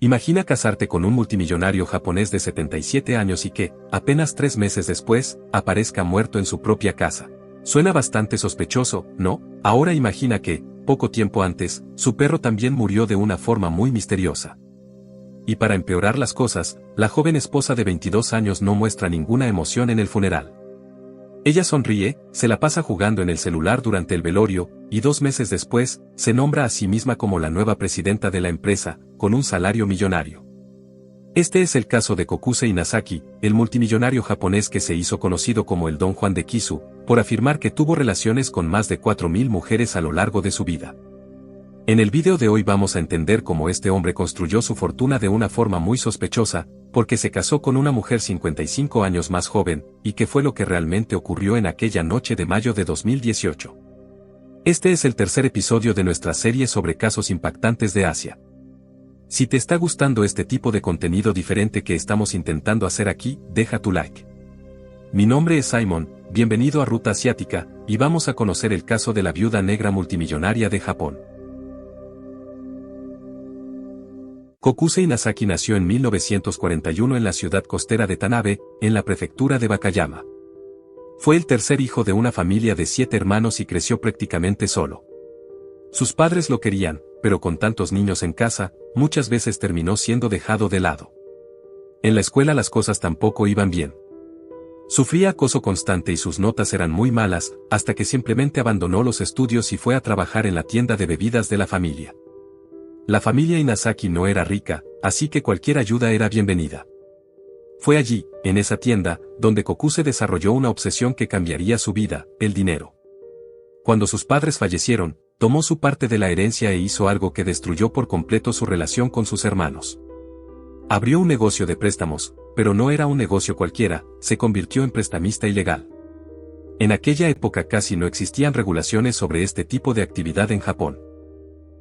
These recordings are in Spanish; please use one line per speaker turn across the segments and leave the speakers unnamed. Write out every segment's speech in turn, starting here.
Imagina casarte con un multimillonario japonés de 77 años y que, apenas 3 meses después, aparezca muerto en su propia casa. Suena bastante sospechoso, ¿no? Ahora imagina que, poco tiempo antes, su perro también murió de una forma muy misteriosa. Y para empeorar las cosas, la joven esposa de 22 años no muestra ninguna emoción en el funeral. Ella sonríe, se la pasa jugando en el celular durante el velorio, y 2 meses después, se nombra a sí misma como la nueva presidenta de la empresa, con un salario millonario. Este es el caso de Kokuse Inazaki, el multimillonario japonés que se hizo conocido como el Don Juan de Kisu, por afirmar que tuvo relaciones con más de 4.000 mujeres a lo largo de su vida. En el video de hoy vamos a entender cómo este hombre construyó su fortuna de una forma muy sospechosa, porque se casó con una mujer 55 años más joven, y qué fue lo que realmente ocurrió en aquella noche de mayo de 2018. Este es el tercer episodio de nuestra serie sobre casos impactantes de Asia. Si te está gustando este tipo de contenido diferente que estamos intentando hacer aquí, deja tu like. Mi nombre es Simon, bienvenido a Ruta Asiática, y vamos a conocer el caso de la viuda negra multimillonaria de Japón. Kokuse Inazaki nació en 1941 en la ciudad costera de Tanabe, en la prefectura de Wakayama. Fue el tercer hijo de una familia de 7 hermanos y creció prácticamente solo. Sus padres lo querían, pero con tantos niños en casa, muchas veces terminó siendo dejado de lado. En la escuela las cosas tampoco iban bien. Sufría acoso constante y sus notas eran muy malas, hasta que simplemente abandonó los estudios y fue a trabajar en la tienda de bebidas de la familia. La familia Inazaki no era rica, así que cualquier ayuda era bienvenida. Fue allí, en esa tienda, donde Kokuse desarrolló una obsesión que cambiaría su vida, el dinero. Cuando sus padres fallecieron, tomó su parte de la herencia e hizo algo que destruyó por completo su relación con sus hermanos. Abrió un negocio de préstamos, pero no era un negocio cualquiera, se convirtió en prestamista ilegal. En aquella época casi no existían regulaciones sobre este tipo de actividad en Japón.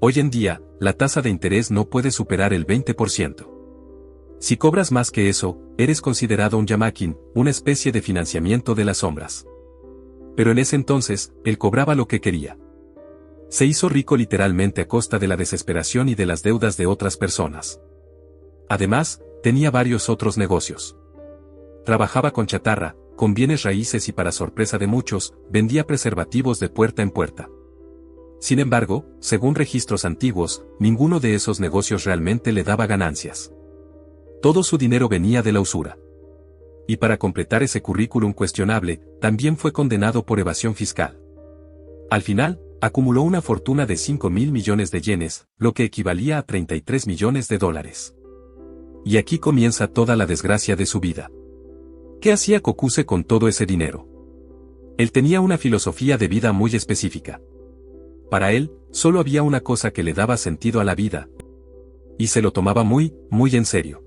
Hoy en día, la tasa de interés no puede superar el 20%. Si cobras más que eso, eres considerado un yamakin, una especie de financiamiento de las sombras. Pero en ese entonces, él cobraba lo que quería. Se hizo rico literalmente a costa de la desesperación y de las deudas de otras personas. Además, tenía varios otros negocios. Trabajaba con chatarra, con bienes raíces y para sorpresa de muchos, vendía preservativos de puerta en puerta. Sin embargo, según registros antiguos, ninguno de esos negocios realmente le daba ganancias. Todo su dinero venía de la usura. Y para completar ese currículum cuestionable, también fue condenado por evasión fiscal. Al final, acumuló una fortuna de 5.000 millones de yenes, lo que equivalía a 33 millones de dólares. Y aquí comienza toda la desgracia de su vida. ¿Qué hacía Kokuse con todo ese dinero? Él tenía una filosofía de vida muy específica. Para él, solo había una cosa que le daba sentido a la vida. Y se lo tomaba muy, muy en serio.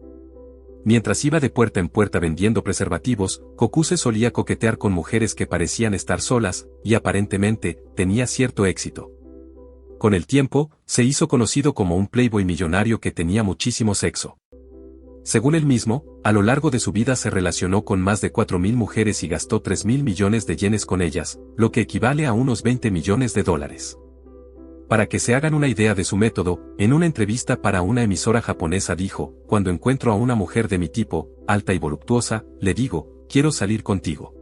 Mientras iba de puerta en puerta vendiendo preservativos, Kokuse solía coquetear con mujeres que parecían estar solas, y aparentemente, tenía cierto éxito. Con el tiempo, se hizo conocido como un playboy millonario que tenía muchísimo sexo. Según él mismo, a lo largo de su vida se relacionó con más de 4.000 mujeres y gastó 3.000 millones de yenes con ellas, lo que equivale a unos 20 millones de dólares. Para que se hagan una idea de su método, en una entrevista para una emisora japonesa dijo: cuando encuentro a una mujer de mi tipo, alta y voluptuosa, le digo, quiero salir contigo.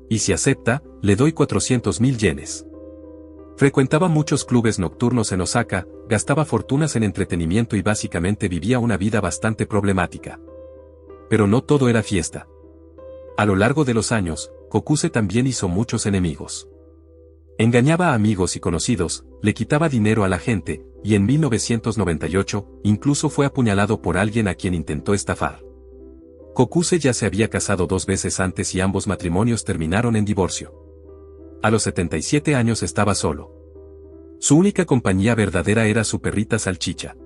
Y si acepta, le doy 400.000 yenes. Frecuentaba muchos clubes nocturnos en Osaka, gastaba fortunas en entretenimiento y básicamente vivía una vida bastante problemática. Pero no todo era fiesta. A lo largo de los años, Kokuse también hizo muchos enemigos. Engañaba a amigos y conocidos, le quitaba dinero a la gente, y en 1998, incluso fue apuñalado por alguien a quien intentó estafar. Kokuse ya se había casado 2 veces antes y ambos matrimonios terminaron en divorcio. A los 77 años estaba solo. Su única compañía verdadera era su perrita Salchicha.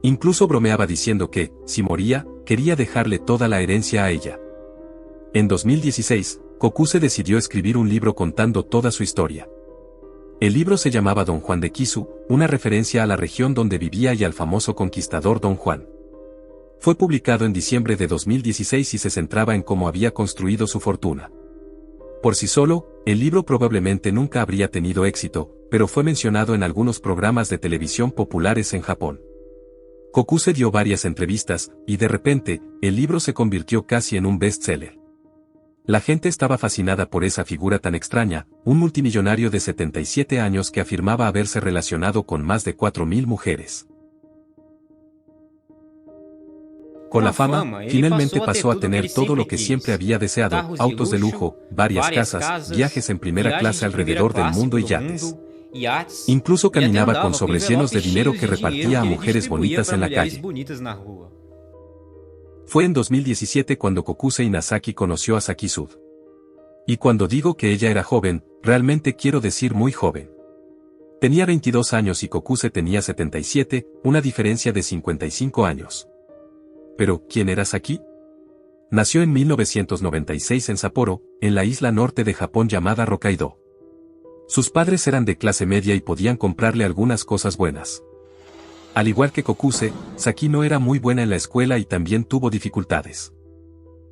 Incluso bromeaba diciendo que, si moría, quería dejarle toda la herencia a ella. En 2016, Kokuse decidió escribir un libro contando toda su historia. El libro se llamaba Don Juan de Kisu, una referencia a la región donde vivía y al famoso conquistador Don Juan. Fue publicado en diciembre de 2016 y se centraba en cómo había construido su fortuna. Por sí solo, el libro probablemente nunca habría tenido éxito, pero fue mencionado en algunos programas de televisión populares en Japón. Kokuse dio varias entrevistas, y de repente, el libro se convirtió casi en un bestseller. La gente estaba fascinada por esa figura tan extraña, un multimillonario de 77 años que afirmaba haberse relacionado con más de 4.000 mujeres. Con la fama, finalmente pasó a tener todo lo que siempre había deseado: autos de lujo, varias casas, viajes en primera clase alrededor del mundo y yates. Incluso caminaba con sobres llenos de dinero que repartía a mujeres bonitas en la calle. Fue en 2017 cuando Kokuse Inazaki conoció a Saki Sud. Y cuando digo que ella era joven, realmente quiero decir muy joven. Tenía 22 años y Kokuse tenía 77, una diferencia de 55 años. Pero, ¿quién era Saki? Nació en 1996 en Sapporo, en la isla norte de Japón llamada Hokkaido. Sus padres eran de clase media y podían comprarle algunas cosas buenas. Al igual que Kokuse, Saki no era muy buena en la escuela y también tuvo dificultades.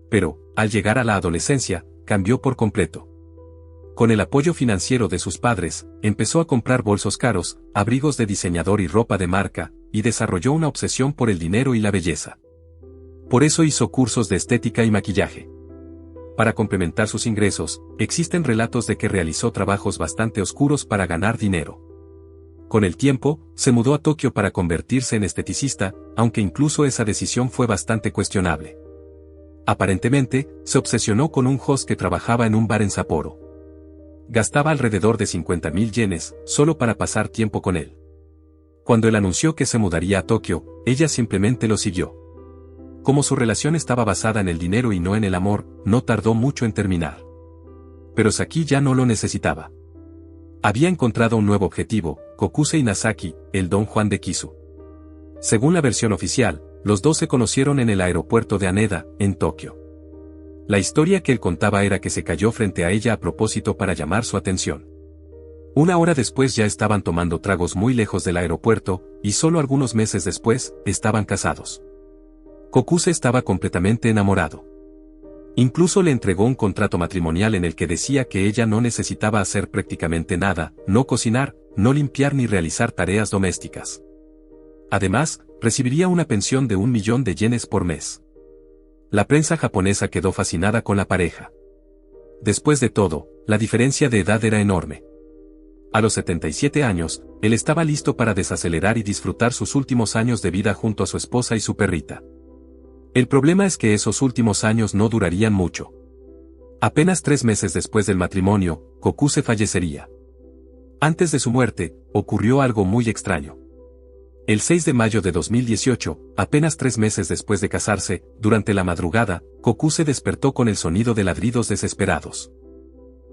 Pero, al llegar a la adolescencia, cambió por completo. Con el apoyo financiero de sus padres, empezó a comprar bolsos caros, abrigos de diseñador y ropa de marca, y desarrolló una obsesión por el dinero y la belleza. Por eso hizo cursos de estética y maquillaje. Para complementar sus ingresos, existen relatos de que realizó trabajos bastante oscuros para ganar dinero. Con el tiempo, se mudó a Tokio para convertirse en esteticista, aunque incluso esa decisión fue bastante cuestionable. Aparentemente, se obsesionó con un host que trabajaba en un bar en Sapporo. Gastaba alrededor de 50.000 yenes, solo para pasar tiempo con él. Cuando él anunció que se mudaría a Tokio, ella simplemente lo siguió. Como su relación estaba basada en el dinero y no en el amor, no tardó mucho en terminar. Pero Saki ya no lo necesitaba. Había encontrado un nuevo objetivo: Kokuse Inazaki, el Don Juan de Kisu. Según la versión oficial, los dos se conocieron en el aeropuerto de Haneda, en Tokio. La historia que él contaba era que se cayó frente a ella a propósito para llamar su atención. Una hora después ya estaban tomando tragos muy lejos del aeropuerto, y solo algunos meses después, estaban casados. Kokuse estaba completamente enamorado. Incluso le entregó un contrato matrimonial en el que decía que ella no necesitaba hacer prácticamente nada, no cocinar, no limpiar ni realizar tareas domésticas. Además, recibiría una pensión de 1.000.000 de yenes por mes. La prensa japonesa quedó fascinada con la pareja. Después de todo, la diferencia de edad era enorme. A los 77 años, él estaba listo para desacelerar y disfrutar sus últimos años de vida junto a su esposa y su perrita. El problema es que esos últimos años no durarían mucho. Apenas 3 meses después del matrimonio, Kokuse fallecería. Antes de su muerte, ocurrió algo muy extraño. El 6 de mayo de 2018, apenas 3 meses después de casarse, durante la madrugada, Kokuse despertó con el sonido de ladridos desesperados.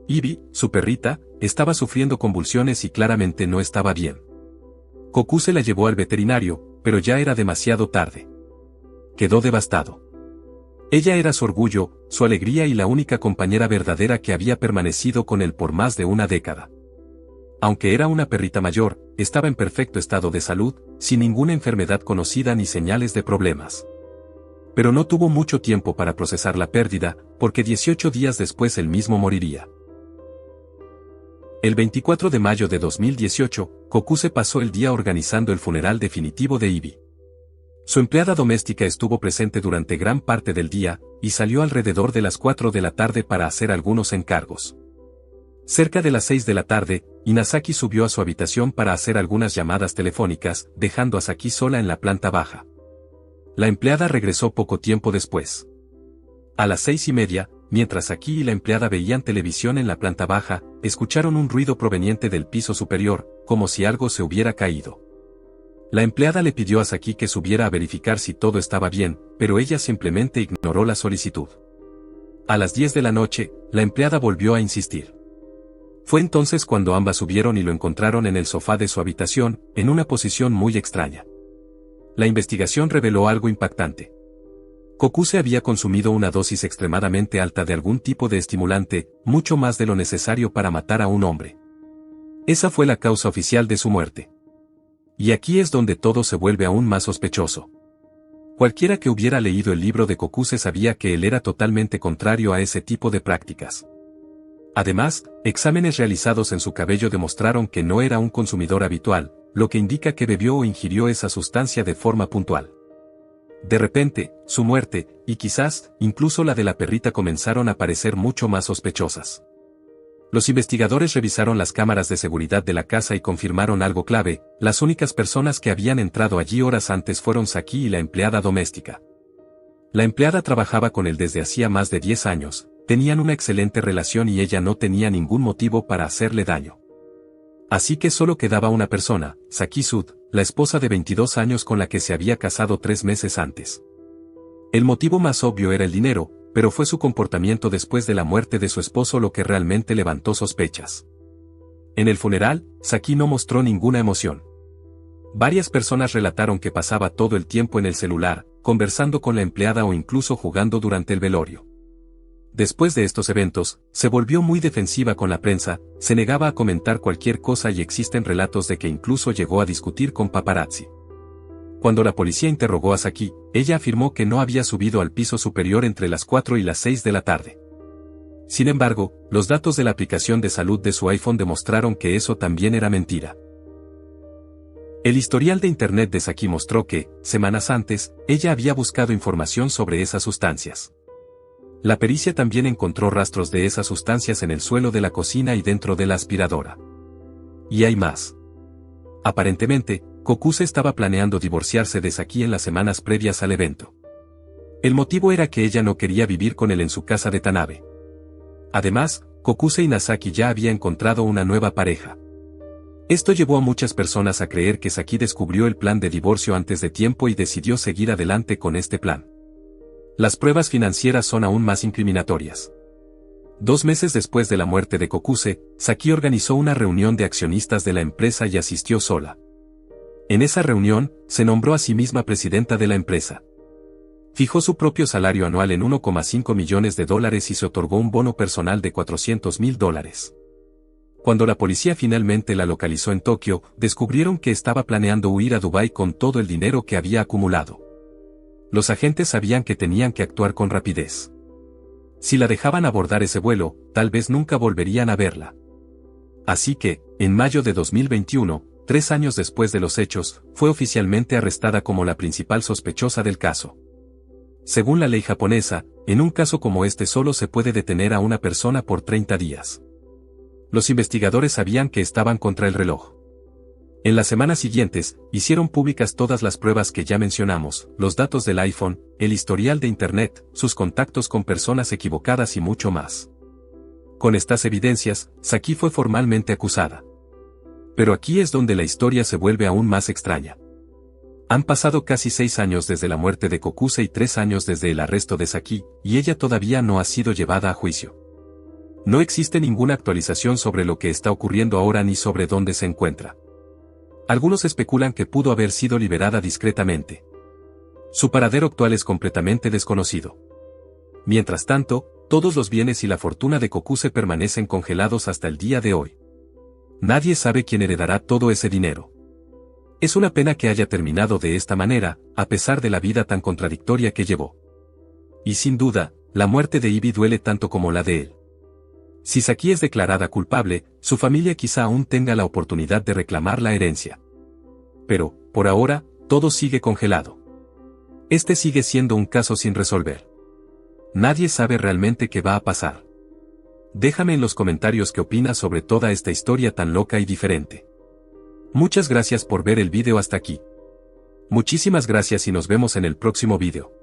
Ivy, su perrita, estaba sufriendo convulsiones y claramente no estaba bien. Kokuse la llevó al veterinario, pero ya era demasiado tarde. Quedó devastado. Ella era su orgullo, su alegría y la única compañera verdadera que había permanecido con él por más de una década. Aunque era una perrita mayor, estaba en perfecto estado de salud, sin ninguna enfermedad conocida ni señales de problemas. Pero no tuvo mucho tiempo para procesar la pérdida, porque 18 días después él mismo moriría. El 24 de mayo de 2018, Kokuse pasó el día organizando el funeral definitivo de Ivy. Su empleada doméstica estuvo presente durante gran parte del día, y salió alrededor de las 4 de la tarde para hacer algunos encargos. Cerca de las 6 de la tarde, Inazaki subió a su habitación para hacer algunas llamadas telefónicas, dejando a Saki sola en la planta baja. La empleada regresó poco tiempo después. A las 6:30, mientras Saki y la empleada veían televisión en la planta baja, escucharon un ruido proveniente del piso superior, como si algo se hubiera caído. La empleada le pidió a Saki que subiera a verificar si todo estaba bien, pero ella simplemente ignoró la solicitud. A las 10 de la noche, la empleada volvió a insistir. Fue entonces cuando ambas subieron y lo encontraron en el sofá de su habitación, en una posición muy extraña. La investigación reveló algo impactante. Kokuse había consumido una dosis extremadamente alta de algún tipo de estimulante, mucho más de lo necesario para matar a un hombre. Esa fue la causa oficial de su muerte. Y aquí es donde todo se vuelve aún más sospechoso. Cualquiera que hubiera leído el libro de Kokuse sabía que él era totalmente contrario a ese tipo de prácticas. Además, exámenes realizados en su cabello demostraron que no era un consumidor habitual, lo que indica que bebió o ingirió esa sustancia de forma puntual. De repente, su muerte, y quizás, incluso la de la perrita comenzaron a parecer mucho más sospechosas. Los investigadores revisaron las cámaras de seguridad de la casa y confirmaron algo clave: las únicas personas que habían entrado allí horas antes fueron Saki y la empleada doméstica. La empleada trabajaba con él desde hacía más de 10 años, tenían una excelente relación y ella no tenía ningún motivo para hacerle daño. Así que solo quedaba una persona, Saki Sud, la esposa de 22 años con la que se había casado 3 meses antes. El motivo más obvio era el dinero, pero fue su comportamiento después de la muerte de su esposo lo que realmente levantó sospechas. En el funeral, Saki no mostró ninguna emoción. Varias personas relataron que pasaba todo el tiempo en el celular, conversando con la empleada o incluso jugando durante el velorio. Después de estos eventos, se volvió muy defensiva con la prensa, se negaba a comentar cualquier cosa y existen relatos de que incluso llegó a discutir con paparazzi. Cuando la policía interrogó a Saki, ella afirmó que no había subido al piso superior entre las 4 y las 6 de la tarde. Sin embargo, los datos de la aplicación de salud de su iPhone demostraron que eso también era mentira. El historial de Internet de Saki mostró que, semanas antes, ella había buscado información sobre esas sustancias. La pericia también encontró rastros de esas sustancias en el suelo de la cocina y dentro de la aspiradora. Y hay más. Aparentemente, Kokuse estaba planeando divorciarse de Saki en las semanas previas al evento. El motivo era que ella no quería vivir con él en su casa de Tanabe. Además, Kokuse y Nasaki ya había encontrado una nueva pareja. Esto llevó a muchas personas a creer que Saki descubrió el plan de divorcio antes de tiempo y decidió seguir adelante con este plan. Las pruebas financieras son aún más incriminatorias. 2 meses después de la muerte de Kokuse, Saki organizó una reunión de accionistas de la empresa y asistió sola. En esa reunión, se nombró a sí misma presidenta de la empresa. Fijó su propio salario anual en $1,5 millones y se otorgó un bono personal de $400,000. Cuando la policía finalmente la localizó en Tokio, descubrieron que estaba planeando huir a Dubái con todo el dinero que había acumulado. Los agentes sabían que tenían que actuar con rapidez. Si la dejaban abordar ese vuelo, tal vez nunca volverían a verla. Así que, en mayo de 2021, 3 años después de los hechos, fue oficialmente arrestada como la principal sospechosa del caso. Según la ley japonesa, en un caso como este solo se puede detener a una persona por 30 días. Los investigadores sabían que estaban contra el reloj. En las semanas siguientes, hicieron públicas todas las pruebas que ya mencionamos, los datos del iPhone, el historial de Internet, sus contactos con personas equivocadas y mucho más. Con estas evidencias, Saki fue formalmente acusada. Pero aquí es donde la historia se vuelve aún más extraña. Han pasado casi 6 años desde la muerte de Kokuse y 3 años desde el arresto de Saki, y ella todavía no ha sido llevada a juicio. No existe ninguna actualización sobre lo que está ocurriendo ahora ni sobre dónde se encuentra. Algunos especulan que pudo haber sido liberada discretamente. Su paradero actual es completamente desconocido. Mientras tanto, todos los bienes y la fortuna de Kokuse permanecen congelados hasta el día de hoy. Nadie sabe quién heredará todo ese dinero. Es una pena que haya terminado de esta manera, a pesar de la vida tan contradictoria que llevó. Y sin duda, la muerte de Ibi duele tanto como la de él. Si Saki es declarada culpable, su familia quizá aún tenga la oportunidad de reclamar la herencia. Pero, por ahora, todo sigue congelado. Este sigue siendo un caso sin resolver. Nadie sabe realmente qué va a pasar. Déjame en los comentarios qué opinas sobre toda esta historia tan loca y diferente. Muchas gracias por ver el video hasta aquí. Muchísimas gracias y nos vemos en el próximo video.